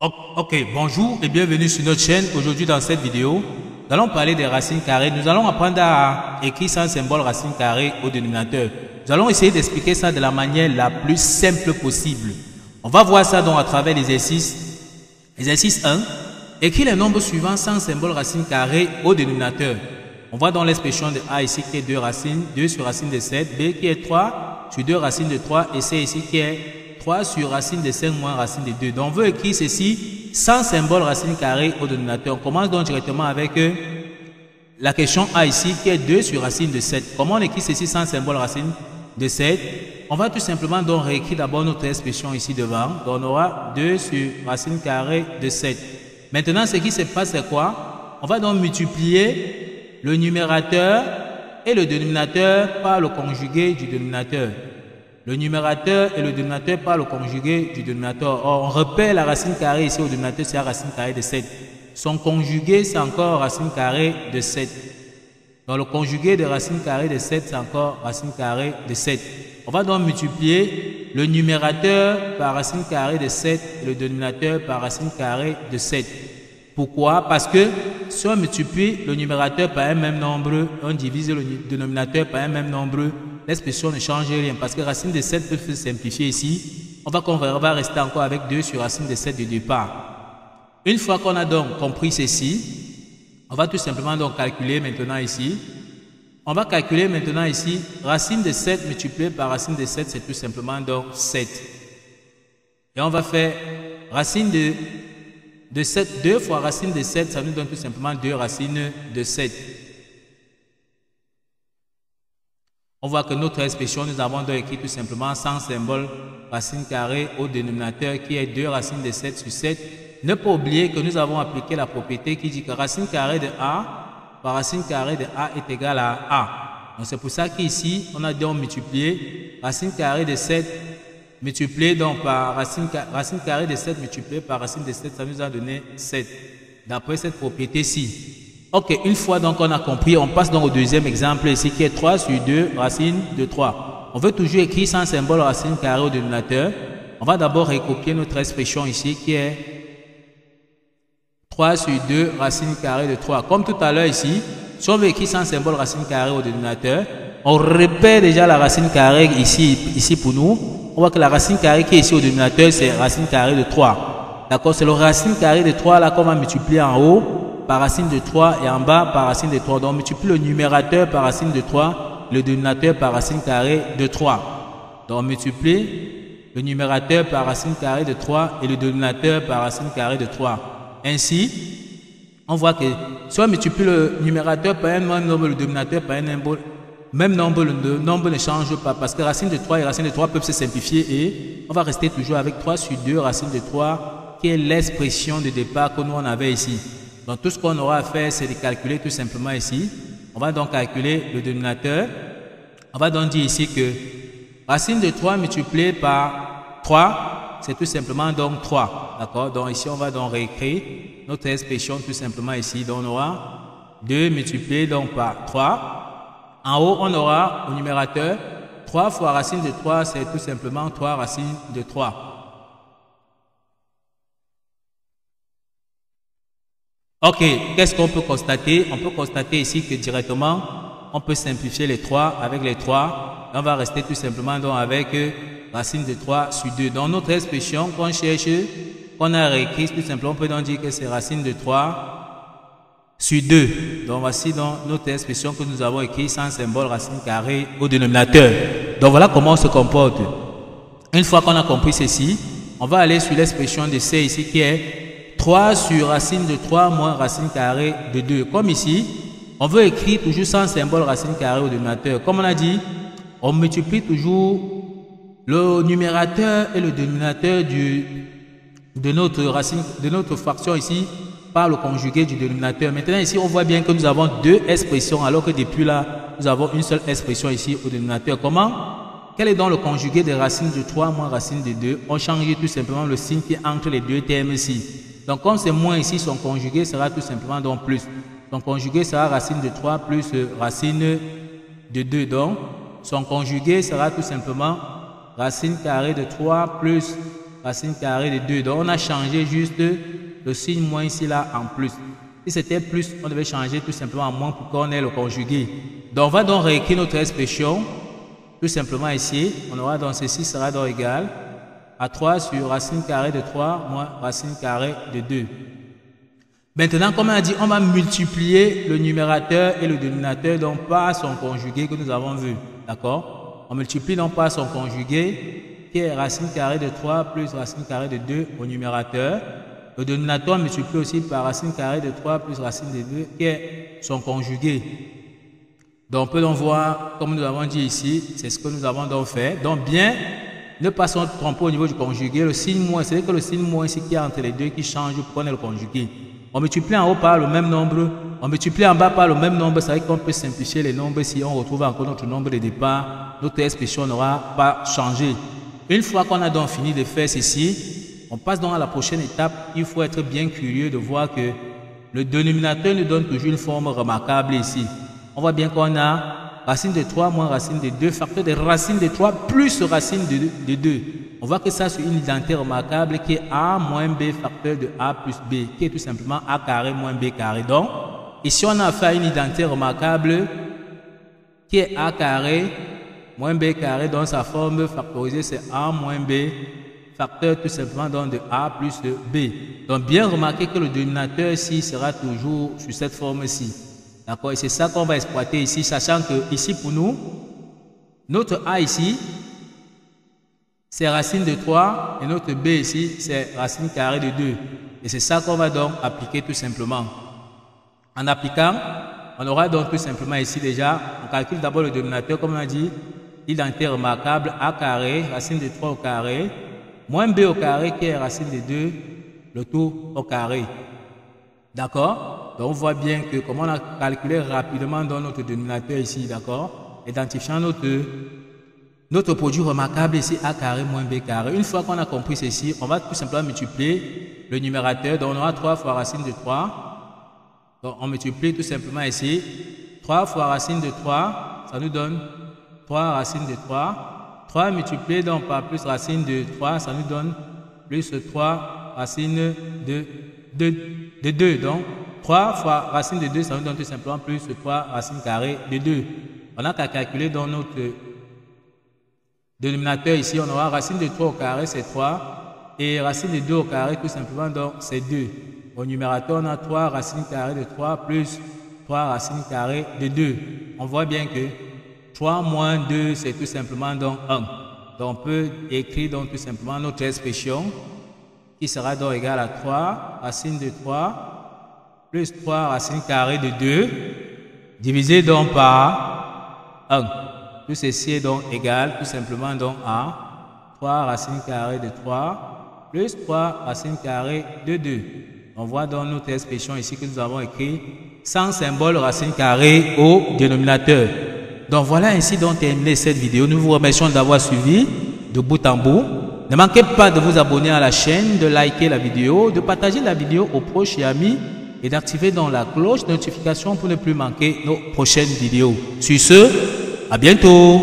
Ok, bonjour et bienvenue sur notre chaîne. Aujourd'hui dans cette vidéo, nous allons parler des racines carrées. Nous allons apprendre à écrire sans symbole racine carrée au dénominateur. Nous allons essayer d'expliquer ça de la manière la plus simple possible. On va voir ça donc à travers l'exercice. Exercice 1. Écris les nombres suivants sans symbole racine carrée au dénominateur. On voit dans l'expression de A ici qui est 2 racines, 2 sur racine de 7, B qui est 3 sur 2 racines de 3 et C ici qui est 3 sur racine de 5 moins racine de 2. Donc on veut écrire ceci sans symbole racine carrée au dénominateur. On commence donc directement avec la question A ici qui est 2 sur racine de 7. Comment on écrit ceci sans symbole racine de 7? On va tout simplement donc réécrire d'abord notre expression ici devant. Donc on aura 2 sur racine carrée de 7. Maintenant ce qui se passe c'est quoi? On va donc multiplier le numérateur et le dénominateur par le conjugué du dénominateur. Le numérateur et le dénominateur par le conjugué du dénominateur. Or, on repère la racine carrée ici au dénominateur, c'est la racine carrée de 7. Son conjugué, c'est encore racine carrée de 7. Donc, le conjugué de racine carrée de 7, c'est encore racine carrée de 7. On va donc multiplier le numérateur par racine carrée de 7 et le dénominateur par racine carrée de 7. Pourquoi? Parce que si on multiplie le numérateur par un même nombre, on divise le dénominateur par un même nombre, l'expression ne change rien parce que racine de 7 peut se simplifier ici. On va rester encore avec 2 sur racine de 7 de départ. Une fois qu'on a donc compris ceci, on va tout simplement donc calculer maintenant ici. On va calculer maintenant ici, racine de 7 multiplié par racine de 7, c'est tout simplement donc 7. Et on va faire racine de 7, 2 fois racine de 7, ça nous donne tout simplement 2 racines de 7. On voit que notre expression, nous avons donc écrit tout simplement sans symbole racine carrée au dénominateur qui est 2 racines de 7 sur 7. Ne pas oublier que nous avons appliqué la propriété qui dit que racine carrée de A par racine carrée de A est égale à A. Donc c'est pour ça qu'ici, on a donc multiplié racine carrée de 7 multiplié donc par racine carrée de 7 multiplié par racine de 7, ça nous a donné 7. D'après cette propriété-ci. Ok, une fois donc on a compris, on passe donc au deuxième exemple ici qui est 3 sur 2 racine de 3. On veut toujours écrire sans symbole racine carrée au dénominateur. On va d'abord recopier notre expression ici qui est 3 sur 2 racine carrée de 3. Comme tout à l'heure ici, si on veut écrire sans symbole racine carrée au dénominateur, on repère déjà la racine carrée ici pour nous. On voit que la racine carrée qui est ici au dénominateur, c'est racine carrée de 3. D'accord, c'est le racine carrée de 3 là qu'on va multiplier en haut par racine de 3 et en bas par racine de 3. Donc on multiplie le numérateur par racine de 3, le dénominateur par racine carrée de 3. Donc on multiplie le numérateur par racine carrée de 3 et le dénominateur par racine carrée de 3. Ainsi, on voit que si on multiplie le numérateur par un même nombre, le dénominateur par un même nombre, le nombre ne change pas parce que racine de 3 et racine de 3 peuvent se simplifier et on va rester toujours avec 3 sur 2 racine de 3 qui est l'expression de départ que nous on avait ici. Donc tout ce qu'on aura à faire, c'est de calculer tout simplement ici. On va donc calculer le dénominateur. On va donc dire ici que racine de 3 multiplié par 3, c'est tout simplement donc 3. D'accord? Donc ici, on va donc réécrire notre expression tout simplement ici. Donc on aura 2 multiplié donc par 3. En haut, on aura au numérateur 3 fois racine de 3, c'est tout simplement 3 racines de 3. Ok, qu'est-ce qu'on peut constater? On peut constater ici que directement, on peut simplifier les 3 avec les 3. On va rester tout simplement donc avec racine de 3 sur 2. Dans notre expression qu'on cherche, qu'on a réécrit, tout simplement, on peut donc dire que c'est racine de 3 sur 2. Donc voici donc notre expression que nous avons écrite sans symbole racine carrée au dénominateur. Donc voilà comment on se comporte. Une fois qu'on a compris ceci, on va aller sur l'expression de C ici qui est 3 sur racine de 3 moins racine carrée de 2. Comme ici, on veut écrire toujours sans symbole racine carrée au dénominateur. Comme on a dit, on multiplie toujours le numérateur et le dénominateur de notre fraction ici par le conjugué du dénominateur. Maintenant ici, on voit bien que nous avons deux expressions alors que depuis là, nous avons une seule expression ici au dénominateur. Comment? Quel est donc le conjugué de racine de 3 moins racine de 2? On change tout simplement le signe qui est entre les deux termes ici. Donc comme c'est moins ici, son conjugué sera tout simplement donc plus. Son conjugué sera racine de 3 plus racine de 2. Donc son conjugué sera tout simplement racine carrée de 3 plus racine carrée de 2. Donc on a changé juste le signe moins ici là en plus. Si c'était plus, on devait changer tout simplement en moins pour qu'on ait le conjugué. Donc on va donc réécrire notre expression. Tout simplement ici, on aura donc ceci sera donc égal à 3 sur racine carrée de 3 moins racine carrée de 2. Maintenant, comme on a dit, on va multiplier le numérateur et le dénominateur donc par son conjugué que nous avons vu. D'accord? On multiplie donc par son conjugué qui est racine carrée de 3 plus racine carrée de 2 au numérateur. Le dénominateur multiplie aussi par racine carrée de 3 plus racine de 2 qui est son conjugué. Donc on peut donc voir, comme nous avons dit ici, c'est ce que nous avons donc fait. Donc bien, ne pas se tromper au niveau du conjugué. Le signe moins, c'est que le signe moins ici qui est entre les deux qui change pour qu'on ait le conjugué. On multiplie en haut par le même nombre, on multiplie en bas par le même nombre, c'est vrai qu'on peut simplifier les nombres. Si on retrouve encore notre nombre de départ, notre expression n'aura pas changé. Une fois qu'on a donc fini de faire ceci, on passe donc à la prochaine étape. Il faut être bien curieux de voir que le dénominateur nous donne toujours une forme remarquable ici. On voit bien qu'on a racine de 3 moins racine de 2, facteur de racine de 3 plus racine de 2. On voit que ça c'est une identité remarquable qui est A moins B facteur de A plus B, qui est tout simplement A carré moins B carré. Donc, ici on a affaire à une identité remarquable qui est A carré moins B carré, donc sa forme factorisée c'est A moins B facteur tout simplement donc de A plus de B. Donc bien remarquer que le dénominateur ici sera toujours sur cette forme-ci. D'accord? Et c'est ça qu'on va exploiter ici, sachant que ici pour nous, notre A ici, c'est racine de 3 et notre B ici, c'est racine carrée de 2. Et c'est ça qu'on va donc appliquer tout simplement. En appliquant, on aura donc tout simplement ici déjà, on calcule d'abord le dénominateur comme on a dit, identité remarquable A carré, racine de 3 au carré, moins B au carré qui est racine de 2, le tout au carré. D'accord? Donc on voit bien que comme on a calculé rapidement dans notre dénominateur ici, d'accord, identifiant notre produit remarquable ici A carré moins B carré. Une fois qu'on a compris ceci, on va tout simplement multiplier le numérateur. Donc on aura 3 fois racine de 3. Donc on multiplie tout simplement ici. 3 fois racine de 3, ça nous donne 3 racine de 3. 3 multiplié donc par plus racine de 3, ça nous donne plus 3 racine de 2. Donc 3 fois racine de 2, ça nous donne tout simplement plus 3 racine carrée de 2. On a qu'à calculer dans notre dénominateur ici, on aura racine de 3 au carré, c'est 3. Et racine de 2 au carré, tout simplement, donc c'est 2. Au numérateur, on a 3 racines carrées de 3 plus 3 racines carrées de 2. On voit bien que 3 moins 2, c'est tout simplement donc 1. Donc on peut écrire donc tout simplement notre expression qui sera donc égale à 3 racine de 3 plus 3 racines carrées de 2 divisé donc par 1. Tout ceci est donc égal tout simplement donc à 3 racines carrées de 3 plus 3 racines carrées de 2. On voit dans notre expression ici que nous avons écrit sans symbole racine carrée au dénominateur. Donc voilà ainsi donc terminé cette vidéo. Nous vous remercions d'avoir suivi de bout en bout. Ne manquez pas de vous abonner à la chaîne, de liker la vidéo, de partager la vidéo aux proches et amis et d'activer dans la cloche de notification pour ne plus manquer nos prochaines vidéos. Sur ce, à bientôt.